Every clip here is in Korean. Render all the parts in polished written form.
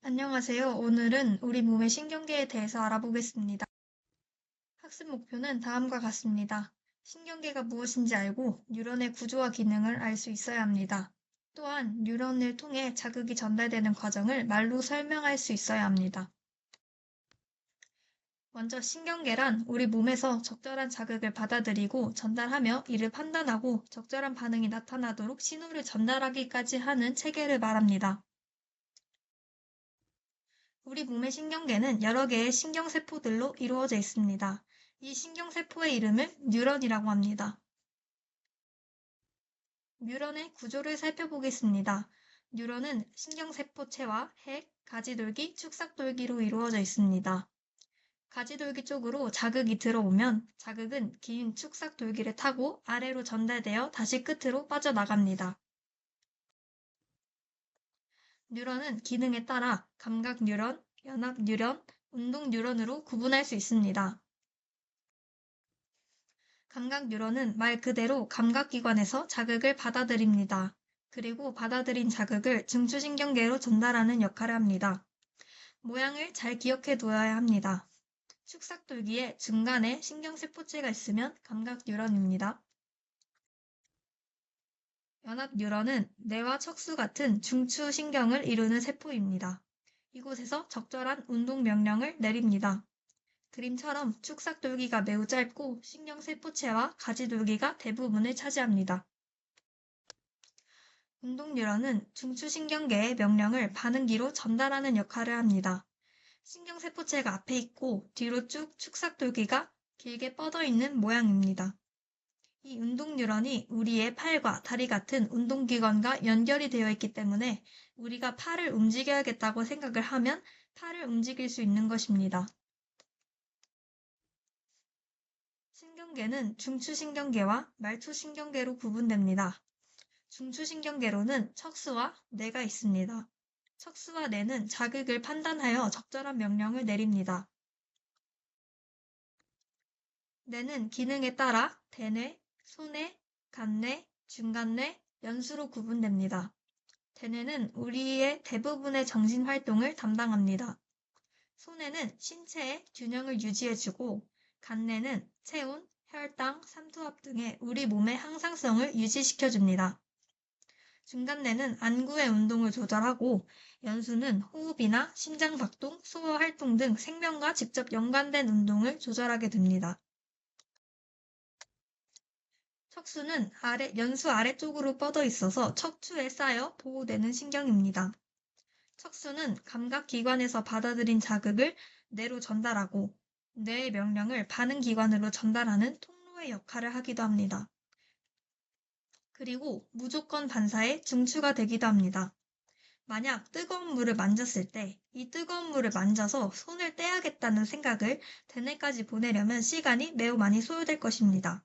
안녕하세요. 오늘은 우리 몸의 신경계에 대해서 알아보겠습니다. 학습 목표는 다음과 같습니다. 신경계가 무엇인지 알고 뉴런의 구조와 기능을 알 수 있어야 합니다. 또한 뉴런을 통해 자극이 전달되는 과정을 말로 설명할 수 있어야 합니다. 먼저 신경계란 우리 몸에서 적절한 자극을 받아들이고 전달하며 이를 판단하고 적절한 반응이 나타나도록 신호를 전달하기까지 하는 체계를 말합니다. 우리 몸의 신경계는 여러 개의 신경세포들로 이루어져 있습니다. 이 신경세포의 이름을 뉴런이라고 합니다. 뉴런의 구조를 살펴보겠습니다. 뉴런은 신경세포체와 핵, 가지돌기, 축삭돌기로 이루어져 있습니다. 가지돌기 쪽으로 자극이 들어오면 자극은 긴 축삭돌기를 타고 아래로 전달되어 다시 끝으로 빠져나갑니다. 뉴런은 기능에 따라 감각 뉴런, 연합 뉴런, 운동 뉴런으로 구분할 수 있습니다. 감각 뉴런은 말 그대로 감각기관에서 자극을 받아들입니다. 그리고 받아들인 자극을 중추신경계로 전달하는 역할을 합니다. 모양을 잘 기억해 두어야 합니다. 축삭돌기의 중간에 신경세포체가 있으면 감각 뉴런입니다. 연합 뉴런은 뇌와 척수 같은 중추신경을 이루는 세포입니다. 이곳에서 적절한 운동 명령을 내립니다. 그림처럼 축삭돌기가 매우 짧고 신경세포체와 가지돌기가 대부분을 차지합니다. 운동 뉴런은 중추신경계의 명령을 반응기로 전달하는 역할을 합니다. 신경세포체가 앞에 있고 뒤로 쭉 축삭돌기가 길게 뻗어 있는 모양입니다. 이 운동 뉴런이 우리의 팔과 다리 같은 운동기관과 연결이 되어 있기 때문에 우리가 팔을 움직여야겠다고 생각을 하면 팔을 움직일 수 있는 것입니다. 신경계는 중추신경계와 말초신경계로 구분됩니다. 중추신경계로는 척수와 뇌가 있습니다. 척수와 뇌는 자극을 판단하여 적절한 명령을 내립니다. 뇌는 기능에 따라 대뇌, 소뇌, 간뇌, 중간뇌, 연수로 구분됩니다. 대뇌는 우리의 대부분의 정신활동을 담당합니다. 소뇌는 신체의 균형을 유지해주고 간뇌는 체온, 혈당, 삼투압 등의 우리 몸의 항상성을 유지시켜줍니다. 중간뇌는 안구의 운동을 조절하고 연수는 호흡이나 심장박동, 소화활동 등 생명과 직접 연관된 운동을 조절하게 됩니다. 척수는 연수 아래쪽으로 뻗어 있어서 척추에 쌓여 보호되는 신경입니다. 척수는 감각기관에서 받아들인 자극을 뇌로 전달하고 뇌의 명령을 반응기관으로 전달하는 통로의 역할을 하기도 합니다. 그리고 무조건 반사의 중추가 되기도 합니다. 만약 뜨거운 물을 만졌을 때 이 뜨거운 물을 만져서 손을 떼야겠다는 생각을 대뇌까지 보내려면 시간이 매우 많이 소요될 것입니다.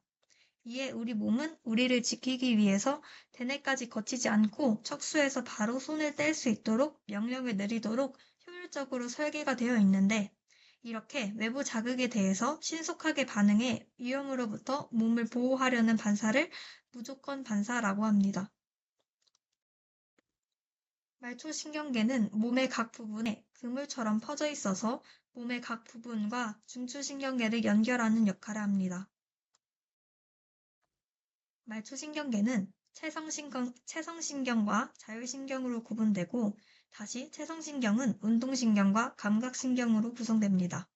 이에 우리 몸은 우리를 지키기 위해서 대뇌까지 거치지 않고 척수에서 바로 손을 뗄 수 있도록 명령을 내리도록 효율적으로 설계가 되어 있는데 이렇게 외부 자극에 대해서 신속하게 반응해 위험으로부터 몸을 보호하려는 반사를 무조건 반사라고 합니다. 말초신경계는 몸의 각 부분에 그물처럼 퍼져 있어서 몸의 각 부분과 중추신경계를 연결하는 역할을 합니다. 말초신경계는 체성신경과 자율신경으로 구분되고 다시 체성신경은 운동신경과 감각신경으로 구성됩니다.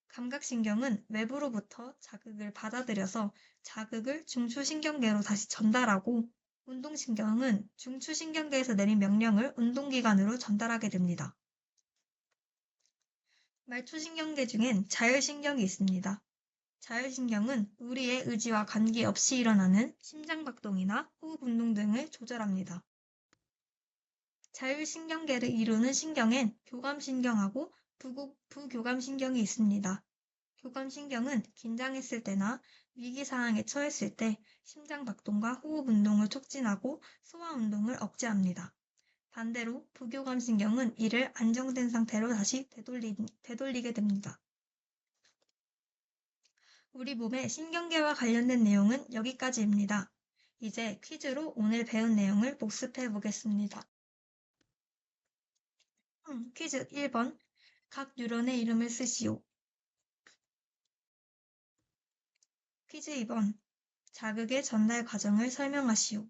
감각신경은 외부로부터 자극을 받아들여서 자극을 중추신경계로 다시 전달하고 운동신경은 중추신경계에서 내린 명령을 운동기관으로 전달하게 됩니다. 말초신경계 중엔 자율신경이 있습니다. 자율신경은 우리의 의지와 관계없이 일어나는 심장박동이나 호흡 운동 등을 조절합니다. 자율신경계를 이루는 신경엔 교감신경하고 부교감신경이 있습니다. 교감신경은 긴장했을 때나 위기상황에 처했을 때 심장박동과 호흡 운동을 촉진하고 소화 운동을 억제합니다. 반대로 부교감신경은 이를 안정된 상태로 다시 되돌리게 됩니다. 우리 몸의 신경계와 관련된 내용은 여기까지입니다. 이제 퀴즈로 오늘 배운 내용을 복습해 보겠습니다. 퀴즈 1번. 각 뉴런의 이름을 쓰시오. 퀴즈 2번. 자극의 전달 과정을 설명하시오.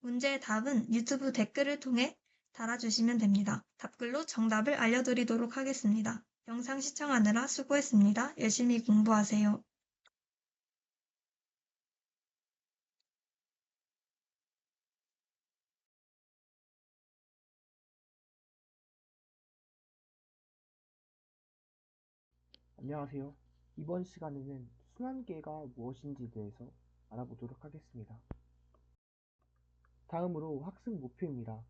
문제의 답은 유튜브 댓글을 통해 달아주시면 됩니다. 답글로 정답을 알려드리도록 하겠습니다. 영상 시청하느라 수고했습니다. 열심히 공부하세요. 안녕하세요. 이번 시간에는 순환계가 무엇인지에 대해서 알아보도록 하겠습니다. 다음으로 학습 목표입니다.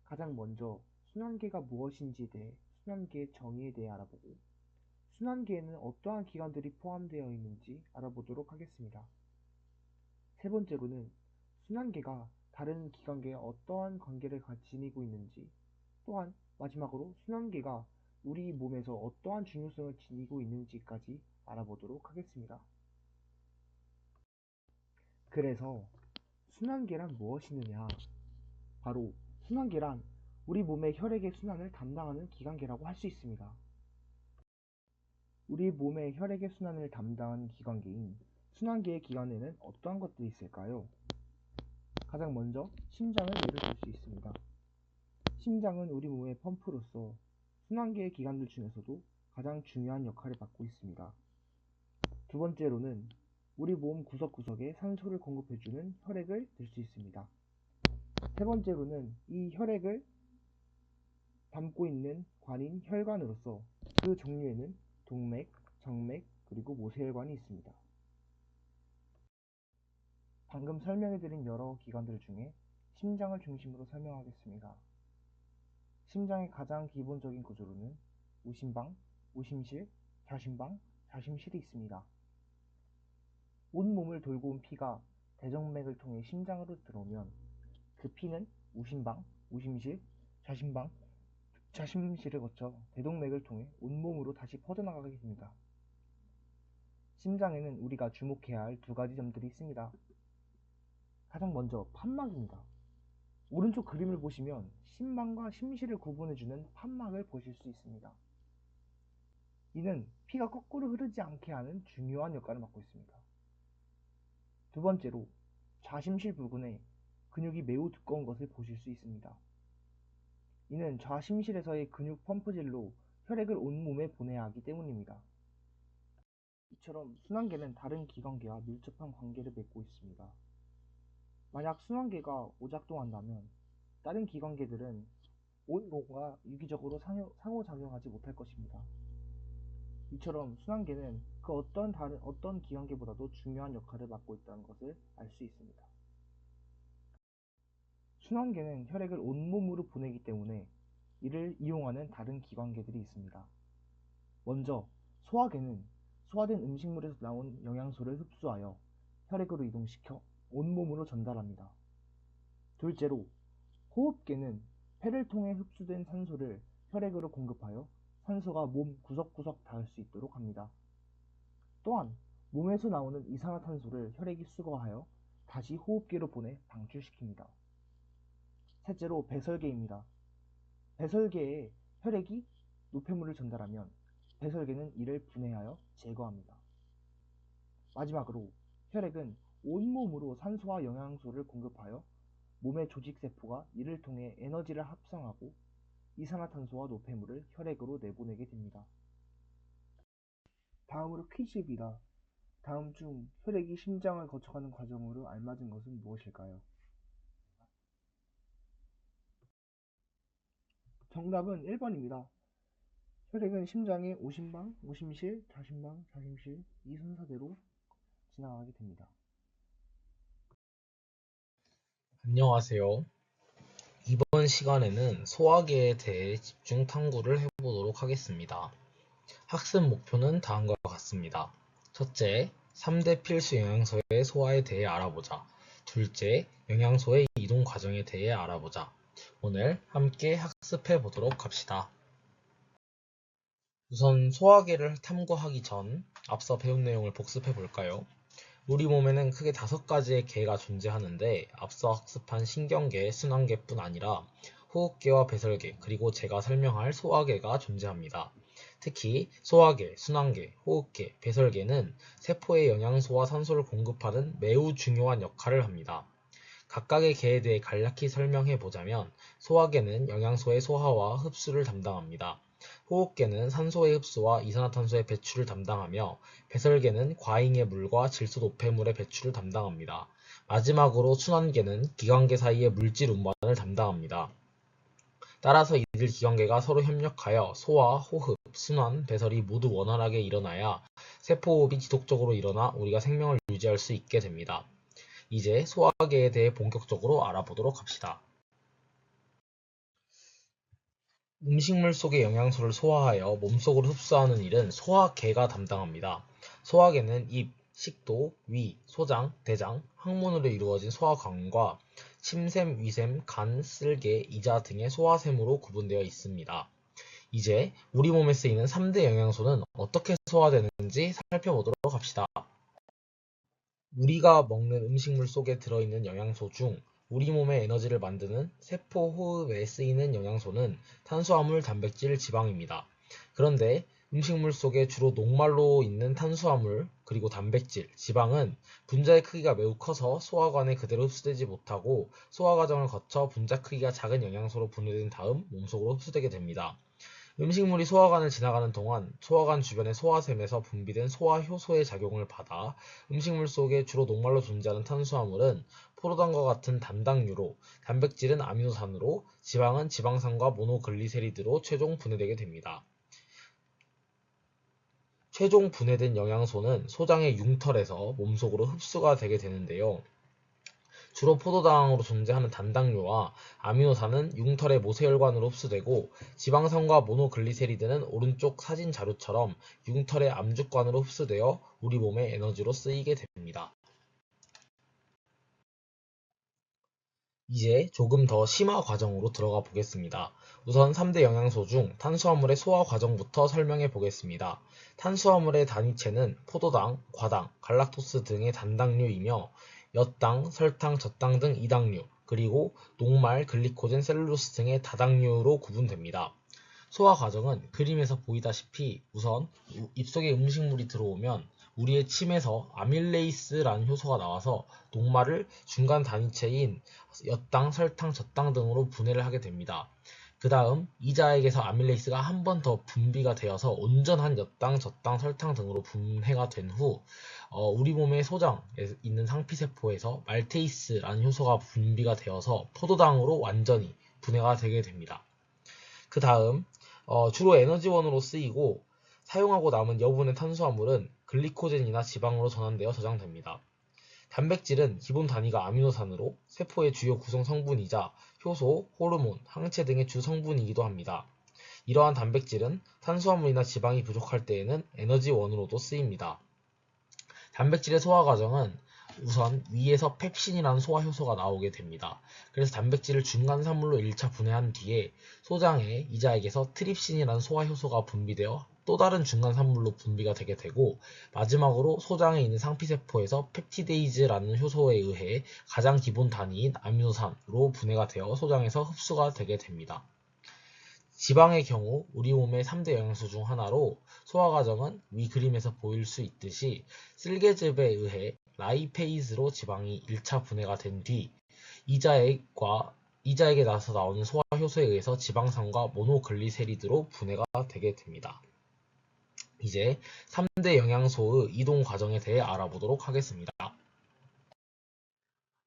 가장 먼저 순환계가 무엇인지에 대해 순환계의 정의에 대해 알아보고 순환계에는 어떠한 기관들이 포함되어 있는지 알아보도록 하겠습니다. 세 번째로는 순환계가 다른 기관계와 어떠한 관계를 지니고 있는지, 또한 마지막으로 순환계가 우리 몸에서 어떠한 중요성을 지니고 있는지까지 알아보도록 하겠습니다. 그래서 순환계란 무엇이느냐? 바로 순환계란 우리 몸의 혈액의 순환을 담당하는 기관계라고 할 수 있습니다. 우리 몸의 혈액의 순환을 담당하는 기관계인 순환계의 기관에는 어떠한 것들이 있을까요? 가장 먼저 심장을 예를 들 수 있습니다. 심장은 우리 몸의 펌프로서 순환계의 기관들 중에서도 가장 중요한 역할을 맡고 있습니다. 두 번째로는 우리 몸 구석구석에 산소를 공급해주는 혈액을 들 수 있습니다. 세 번째로는 이 혈액을 담고 있는 관인 혈관으로서 그 종류에는 동맥, 정맥, 그리고 모세혈관이 있습니다. 방금 설명해드린 여러 기관들 중에 심장을 중심으로 설명하겠습니다. 심장의 가장 기본적인 구조로는 우심방, 우심실, 좌심방, 좌심실이 있습니다. 온몸을 돌고 온 피가 대정맥을 통해 심장으로 들어오면 그 피는 우심방, 우심실, 좌심방, 좌심실을 거쳐 대동맥을 통해 온몸으로 다시 퍼져나가게 됩니다. 심장에는 우리가 주목해야 할 두 가지 점들이 있습니다. 가장 먼저 판막입니다. 오른쪽 그림을 보시면 심방과 심실을 구분해주는 판막을 보실 수 있습니다. 이는 피가 거꾸로 흐르지 않게 하는 중요한 역할을 맡고 있습니다. 두 번째로 좌심실 부근에 근육이 매우 두꺼운 것을 보실 수 있습니다. 이는 좌심실에서의 근육 펌프질로 혈액을 온몸에 보내야 하기 때문입니다. 이처럼 순환계는 다른 기관계와 밀접한 관계를 맺고 있습니다. 만약 순환계가 오작동한다면 다른 기관계들은 온 몸과 유기적으로 상호작용하지 못할 것입니다. 이처럼 순환계는 그 어떤 기관계보다도 중요한 역할을 맡고 있다는 것을 알 수 있습니다. 순환계는 혈액을 온몸으로 보내기 때문에 이를 이용하는 다른 기관계들이 있습니다. 먼저 소화계는 소화된 음식물에서 나온 영양소를 흡수하여 혈액으로 이동시켜 온몸으로 전달합니다. 둘째로 호흡계는 폐를 통해 흡수된 산소를 혈액으로 공급하여 산소가 몸 구석구석 닿을 수 있도록 합니다. 또한 몸에서 나오는 이산화탄소를 혈액이 수거하여 다시 호흡기로 보내 방출시킵니다. 셋째로 배설계입니다. 배설계에 혈액이 노폐물을 전달하면 배설계는 이를 분해하여 제거합니다. 마지막으로 혈액은 온몸으로 산소와 영양소를 공급하여 몸의 조직세포가 이를 통해 에너지를 합성하고 이산화탄소와 노폐물을 혈액으로 내보내게 됩니다. 다음으로 퀴즈입니다. 다음 중 혈액이 심장을 거쳐가는 과정으로 알맞은 것은 무엇일까요? 정답은 1번입니다. 혈액은 심장의 오심방, 오심실, 좌심방, 좌심실 이 순서대로 지나가게 됩니다. 안녕하세요. 이번 시간에는 소화계에 대해 집중 탐구를 해보도록 하겠습니다. 학습 목표는 다음과 같습니다. 첫째, 3대 필수 영양소의 소화에 대해 알아보자. 둘째, 영양소의 이동 과정에 대해 알아보자. 오늘 함께 학습해 보도록 합시다. 우선 소화계를 탐구하기 전 앞서 배운 내용을 복습해 볼까요? 우리 몸에는 크게 5가지의 계가 존재하는데 앞서 학습한 신경계, 순환계뿐 아니라 호흡계와 배설계, 그리고 제가 설명할 소화계가 존재합니다. 특히 소화계, 순환계, 호흡계, 배설계는 세포에 영양소와 산소를 공급하는 매우 중요한 역할을 합니다. 각각의 계에 대해 간략히 설명해 보자면 소화계는 영양소의 소화와 흡수를 담당합니다. 호흡계는 산소의 흡수와 이산화탄소의 배출을 담당하며 배설계는 과잉의 물과 질소 노폐물의 배출을 담당합니다. 마지막으로 순환계는 기관계 사이의 물질 운반을 담당합니다. 따라서 이들 기관계가 서로 협력하여 소화, 호흡, 순환, 배설이 모두 원활하게 일어나야 세포호흡이 지속적으로 일어나 우리가 생명을 유지할 수 있게 됩니다. 이제 소화계에 대해 본격적으로 알아보도록 합시다. 음식물 속의 영양소를 소화하여 몸속으로 흡수하는 일은 소화계가 담당합니다. 소화계는 입, 식도, 위, 소장, 대장, 항문으로 이루어진 소화관과 침샘, 위샘, 간, 쓸개, 이자 등의 소화샘으로 구분되어 있습니다. 이제 우리 몸에 쓰이는 3대 영양소는 어떻게 소화되는지 살펴보도록 합시다. 우리가 먹는 음식물 속에 들어있는 영양소 중 우리 몸의 에너지를 만드는 세포 호흡에 쓰이는 영양소는 탄수화물, 단백질, 지방입니다. 그런데 음식물 속에 주로 녹말로 있는 탄수화물, 그리고 단백질, 지방은 분자의 크기가 매우 커서 소화관에 그대로 흡수되지 못하고 소화 과정을 거쳐 분자 크기가 작은 영양소로 분해된 다음 몸속으로 흡수되게 됩니다. 음식물이 소화관을 지나가는 동안 소화관 주변의 소화샘에서 분비된 소화효소의 작용을 받아 음식물 속에 주로 녹말로 존재하는 탄수화물은 포도당과 같은 단당류로, 단백질은 아미노산으로, 지방은 지방산과 모노글리세리드로 최종 분해되게 됩니다. 최종 분해된 영양소는 소장의 융털에서 몸속으로 흡수가 되게 되는데요. 주로 포도당으로 존재하는 단당류와 아미노산은 융털의 모세혈관으로 흡수되고 지방산과 모노글리세리드는 오른쪽 사진 자료처럼 융털의 암죽관으로 흡수되어 우리 몸의 에너지로 쓰이게 됩니다. 이제 조금 더 심화 과정으로 들어가 보겠습니다. 우선 3대 영양소 중 탄수화물의 소화 과정부터 설명해 보겠습니다. 탄수화물의 단위체는 포도당, 과당, 갈락토스 등의 단당류이며 엿당, 설탕, 젖당 등 이당류, 그리고 녹말, 글리코젠, 셀룰로스 등의 다당류로 구분됩니다. 소화 과정은 그림에서 보이다시피 우선 입속에 음식물이 들어오면 우리의 침에서 아밀레이스라는 효소가 나와서 녹말을 중간 단위체인 엿당, 설탕, 젖당 등으로 분해를 하게 됩니다. 그 다음 이자액에서 아밀레이스가 한 번 더 분비가 되어서 온전한 엿당, 젖당, 설탕 등으로 분해가 된 후 우리 몸의 소장에 있는 상피세포에서 말테이스라는 효소가 분비가 되어서 포도당으로 완전히 분해가 되게 됩니다. 그 다음 주로 에너지원으로 쓰이고 사용하고 남은 여분의 탄수화물은 글리코젠이나 지방으로 전환되어 저장됩니다. 단백질은 기본 단위가 아미노산으로 세포의 주요 구성 성분이자 효소, 호르몬, 항체 등의 주 성분이기도 합니다. 이러한 단백질은 탄수화물이나 지방이 부족할 때에는 에너지원으로도 쓰입니다. 단백질의 소화 과정은 우선 위에서 펩신이라는 소화효소가 나오게 됩니다. 그래서 단백질을 중간산물로 1차 분해한 뒤에 소장에 이자액에서 트립신이라는 소화효소가 분비되어 또 다른 중간산물로 분비가 되게 되고 마지막으로 소장에 있는 상피세포에서 펩티데이즈라는 효소에 의해 가장 기본 단위인 아미노산으로 분해가 되어 소장에서 흡수가 되게 됩니다. 지방의 경우 우리 몸의 3대 영양소 중 하나로 소화 과정은 위 그림에서 보일 수 있듯이 쓸개즙에 의해 라이페이즈로 지방이 1차 분해가 된 뒤 이자액에 나서 나오는 소화효소에 의해서 지방산과 모노글리세리드로 분해가 되게 됩니다. 이제 3대 영양소의 이동 과정에 대해 알아보도록 하겠습니다.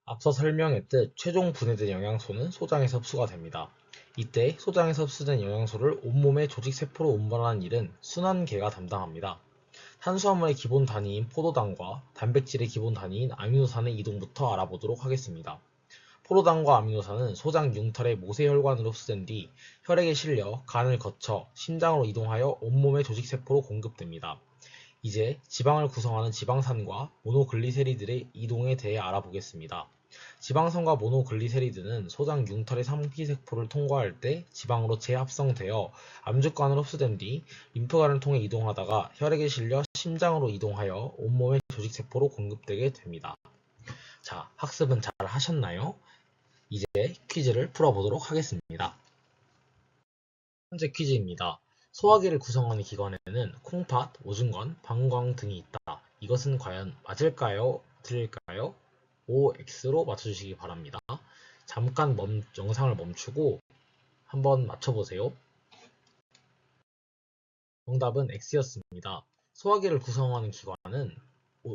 앞서 설명했듯 최종 분해된 영양소는 소장에서 흡수가 됩니다. 이때 소장에서 흡수된 영양소를 온몸의 조직세포로 운반하는 일은 순환계가 담당합니다. 탄수화물의 기본 단위인 포도당과 단백질의 기본 단위인 아미노산의 이동부터 알아보도록 하겠습니다. 포도당과 아미노산은 소장 융털의 모세혈관으로 흡수된 뒤 혈액에 실려 간을 거쳐 심장으로 이동하여 온몸의 조직세포로 공급됩니다. 이제 지방을 구성하는 지방산과 모노글리세리드의 이동에 대해 알아보겠습니다. 지방산과 모노글리세리드는 소장 융털의 상피세포를 통과할 때 지방으로 재합성되어 암죽관으로 흡수된 뒤 림프관을 통해 이동하다가 혈액에 실려 심장으로 이동하여 온몸의 조직세포로 공급되게 됩니다. 자, 학습은 잘 하셨나요? 이제 퀴즈를 풀어보도록 하겠습니다. 현재 퀴즈입니다. 소화기를 구성하는 기관에는 콩팥, 오줌관, 방광 등이 있다. 이것은 과연 맞을까요? 틀릴까요? OX로 맞춰주시기 바랍니다. 잠깐 영상을 멈추고 한번 맞춰보세요. 정답은 X였습니다. 소화기를 구성하는 기관은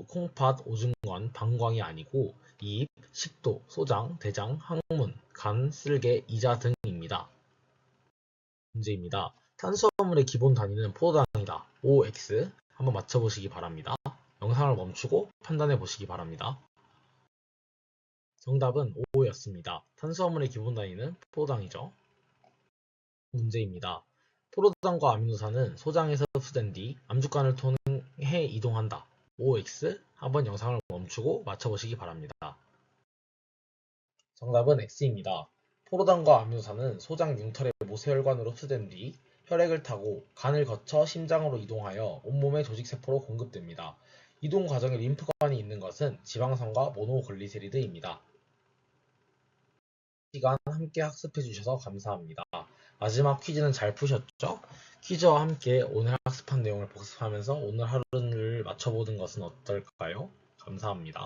콩팥, 오줌관, 방광이 아니고 입, 식도, 소장, 대장, 항문, 간, 쓸개, 이자 등입니다. 문제입니다. 탄수화물의 기본 단위는 포도당이다. OX 한번 맞춰보시기 바랍니다. 영상을 멈추고 판단해 보시기 바랍니다. 정답은 O였습니다. 탄수화물의 기본 단위는 포도당이죠. 문제입니다. 포도당과 아미노산은 소장에서 흡수된 뒤 암주간을 통해 이동한다. OX 한번 영상을 멈추고 맞춰보시기 바랍니다. 정답은 X입니다. 포도당과 아미노산은 소장 융털의 모세혈관으로 흡수된 뒤 혈액을 타고 간을 거쳐 심장으로 이동하여 온몸의 조직세포로 공급됩니다. 이동 과정에 림프관이 있는 것은 지방산과 모노글리세리드입니다. 시간 함께 학습해 주셔서 감사합니다. 마지막 퀴즈는 잘 푸셨죠? 퀴즈와 함께 오늘 학습한 내용을 복습하면서 오늘 하루를 맞춰보는 것은 어떨까요? 감사합니다.